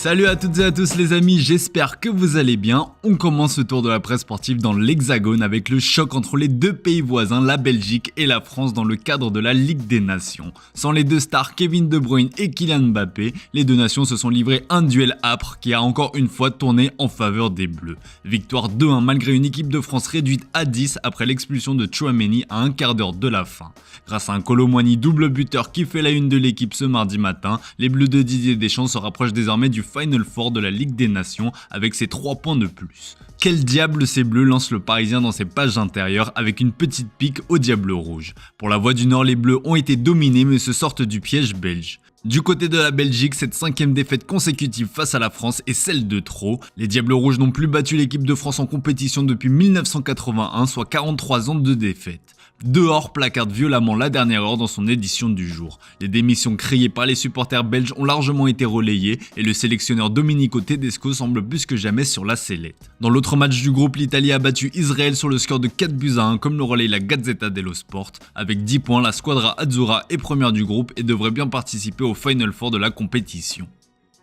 Salut à toutes et à tous les amis, j'espère que vous allez bien. On commence ce tour de la presse sportive dans l'Hexagone avec le choc entre les deux pays voisins, la Belgique et la France dans le cadre de la Ligue des Nations. Sans les deux stars Kevin De Bruyne et Kylian Mbappé, les deux nations se sont livrées un duel âpre qui a encore une fois tourné en faveur des Bleus. Victoire 2-1 malgré une équipe de France réduite à 10 après l'expulsion de Tchouaméni à un quart d'heure de la fin. Grâce à un Kolo Muani double buteur qui fait la une de l'équipe ce mardi matin, les Bleus de Didier Deschamps se rapprochent désormais du Final Four de la Ligue des Nations avec ses 3 points de plus. Quel diable ces Bleus lance le Parisien dans ses pages intérieures avec une petite pique au Diable Rouge. Pour la Voix du Nord, les Bleus ont été dominés mais se sortent du piège belge. Du côté de la Belgique, cette 5e défaite consécutive face à la France est celle de trop. Les Diables Rouges n'ont plus battu l'équipe de France en compétition depuis 1981, soit 43 ans de défaite. Dehors placarde violemment la dernière heure dans son édition du jour. Les démissions criées par les supporters belges ont largement été relayées et le sélectionneur Domenico Tedesco semble plus que jamais sur la sellette. Dans l'autre match du groupe, l'Italie a battu Israël sur le score de 4-1 comme le relaye la Gazzetta dello Sport. Avec 10 points, la Squadra Azzurra est première du groupe et devrait bien participer au Final Four de la compétition.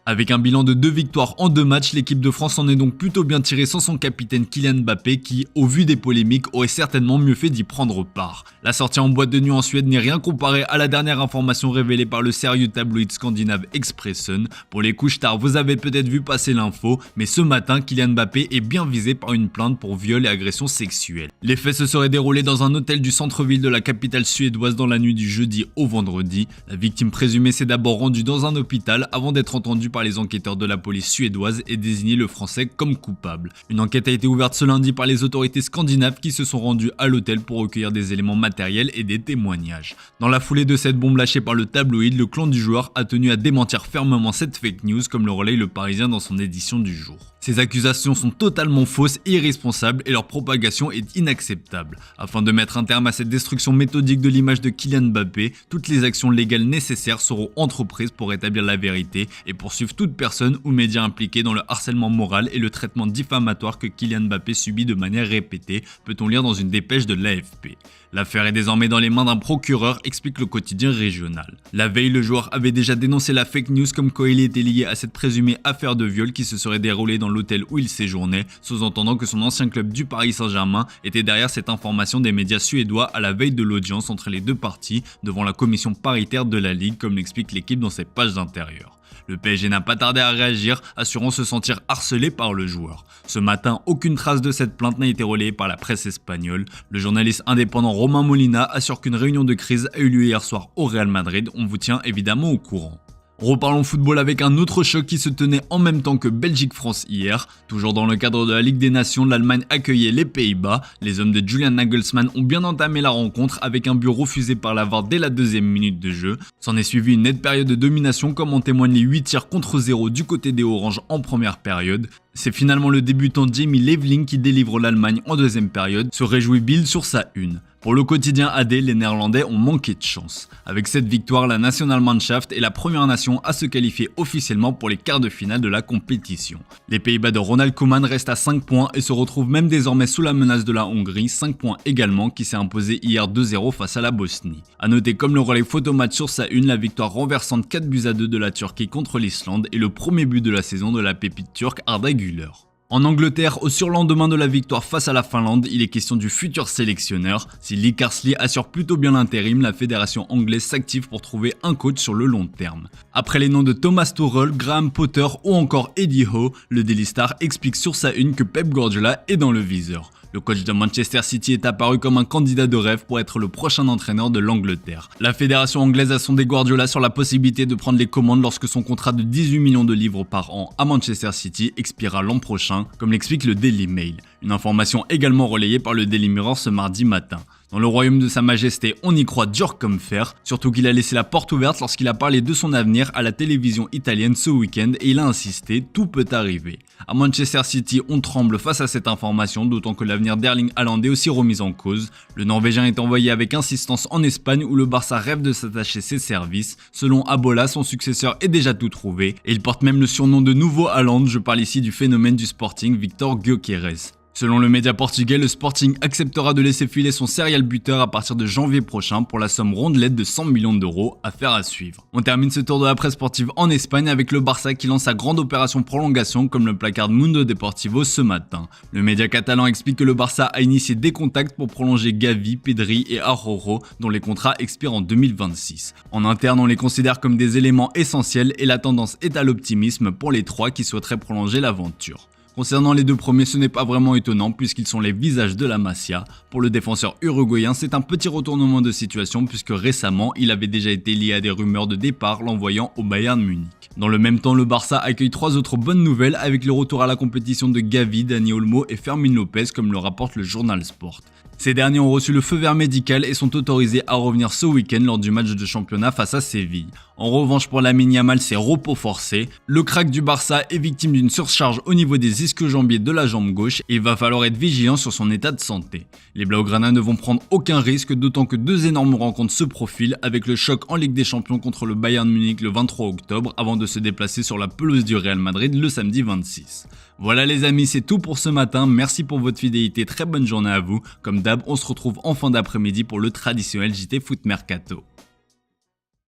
Avec un bilan de 2 victoires en 2 matchs, l'équipe de France en est donc plutôt bien tirée sans son capitaine Kylian Mbappé qui, au vu des polémiques, aurait certainement mieux fait d'y prendre part. La sortie en boîte de nuit en Suède n'est rien comparé à la dernière information révélée par le sérieux tabloïd scandinave Expressen. Pour les couches tard, vous avez peut-être vu passer l'info, mais ce matin, Kylian Mbappé est bien visé par une plainte pour viol et agression sexuelle. Les faits se seraient déroulés dans un hôtel du centre-ville de la capitale suédoise dans la nuit du jeudi au vendredi. La victime présumée s'est d'abord rendue dans un hôpital avant d'être entendue par les enquêteurs de la police suédoise et désigner le français comme coupable. Une enquête a été ouverte ce lundi par les autorités scandinaves qui se sont rendues à l'hôtel pour recueillir des éléments matériels et des témoignages. Dans la foulée de cette bombe lâchée par le tabloïd, le clan du joueur a tenu à démentir fermement cette fake news comme le relaye le Parisien dans son édition du jour. Ces accusations sont totalement fausses et irresponsables et leur propagation est inacceptable. Afin de mettre un terme à cette destruction méthodique de l'image de Kylian Mbappé, toutes les actions légales nécessaires seront entreprises pour établir la vérité et poursuivre toute personne ou média impliqué dans le harcèlement moral et le traitement diffamatoire que Kylian Mbappé subit de manière répétée, peut-on lire dans une dépêche de l'AFP. L'affaire est désormais dans les mains d'un procureur, explique le quotidien régional. La veille, le joueur avait déjà dénoncé la fake news comme quoi il était lié à cette présumée affaire de viol qui se serait déroulée dans l'hôtel où il séjournait, sous-entendant que son ancien club du Paris Saint-Germain était derrière cette information des médias suédois à la veille de l'audience entre les deux parties devant la commission paritaire de la Ligue, comme l'explique l'équipe dans ses pages intérieures. Le PSG n'a pas tardé à réagir, assurant se sentir harcelé par le joueur. Ce matin, aucune trace de cette plainte n'a été relayée par la presse espagnole. Le journaliste indépendant Romain Molina assure qu'une réunion de crise a eu lieu hier soir au Real Madrid. On vous tient évidemment au courant. Reparlons football avec un autre choc qui se tenait en même temps que Belgique-France hier. Toujours dans le cadre de la Ligue des Nations, l'Allemagne accueillait les Pays-Bas. Les hommes de Julian Nagelsmann ont bien entamé la rencontre avec un but refusé par la VAR dès la 2e minute de jeu. S'en est suivi une nette période de domination comme en témoignent les 8 tirs contre 0 du côté des Oranges en première période. C'est finalement le débutant Jamie Leveling qui délivre l'Allemagne en 2e période, se réjouit Bild sur sa une. Pour le quotidien AD, les Néerlandais ont manqué de chance. Avec cette victoire, la Nationalmannschaft est la première nation à se qualifier officiellement pour les quarts de finale de la compétition. Les Pays-Bas de Ronald Koeman restent à 5 points et se retrouvent même désormais sous la menace de la Hongrie, 5 points également, qui s'est imposé hier 2-0 face à la Bosnie. A noter comme le relais Photomatch sur sa une, la victoire renversante 4-2 de la Turquie contre l'Islande et le premier but de la saison de la pépite turque Arda Güler. En Angleterre, au surlendemain de la victoire face à la Finlande, il est question du futur sélectionneur. Si Lee Carsley assure plutôt bien l'intérim, la fédération anglaise s'active pour trouver un coach sur le long terme. Après les noms de Thomas Tuchel, Graham Potter ou encore Eddie Howe, le Daily Star explique sur sa une que Pep Guardiola est dans le viseur. Le coach de Manchester City est apparu comme un candidat de rêve pour être le prochain entraîneur de l'Angleterre. La fédération anglaise a sondé Guardiola sur la possibilité de prendre les commandes lorsque son contrat de 18 millions de livres par an à Manchester City expirera l'an prochain, comme l'explique le Daily Mail. Une information également relayée par le Daily Mirror ce mardi matin. Dans le royaume de sa majesté, on y croit dur comme fer, surtout qu'il a laissé la porte ouverte lorsqu'il a parlé de son avenir à la télévision italienne ce week-end et il a insisté, tout peut arriver. À Manchester City, on tremble face à cette information, d'autant que l'avenir d'Erling Haaland est aussi remis en cause. Le Norvégien est envoyé avec insistance en Espagne où le Barça rêve de s'attacher ses services. Selon Abola, son successeur est déjà tout trouvé et il porte même le surnom de nouveau Haaland, je parle ici du phénomène du Sporting Victor Gyökeres. Selon le média portugais, le Sporting acceptera de laisser filer son serial buteur à partir de janvier prochain pour la somme rondelette de 100 millions d'euros, affaire à suivre. On termine ce tour de la presse sportive en Espagne avec le Barça qui lance sa grande opération prolongation comme le placarde Mundo Deportivo ce matin. Le média catalan explique que le Barça a initié des contacts pour prolonger Gavi, Pedri et Arrojo dont les contrats expirent en 2026. En interne, on les considère comme des éléments essentiels et la tendance est à l'optimisme pour les trois qui souhaiteraient prolonger l'aventure. Concernant les deux premiers, ce n'est pas vraiment étonnant puisqu'ils sont les visages de la Masia. Pour le défenseur uruguayen, c'est un petit retournement de situation puisque récemment, il avait déjà été lié à des rumeurs de départ l'envoyant au Bayern Munich. Dans le même temps, le Barça accueille trois autres bonnes nouvelles avec le retour à la compétition de Gavi, Dani Olmo et Fermín López comme le rapporte le journal Sport. Ces derniers ont reçu le feu vert médical et sont autorisés à revenir ce week-end lors du match de championnat face à Séville. En revanche pour Lamine Yamal, c'est repos forcé. Le crack du Barça est victime d'une surcharge au niveau des ischio-jambiers de la jambe gauche et il va falloir être vigilant sur son état de santé. Les Blaugrana ne vont prendre aucun risque, d'autant que deux énormes rencontres se profilent avec le choc en Ligue des Champions contre le Bayern Munich le 23 octobre avant de se déplacer sur la pelouse du Real Madrid le samedi 26. Voilà les amis, c'est tout pour ce matin, merci pour votre fidélité, très bonne journée à vous. Comme d'hab, on se retrouve en fin d'après-midi pour le traditionnel JT Foot Mercato.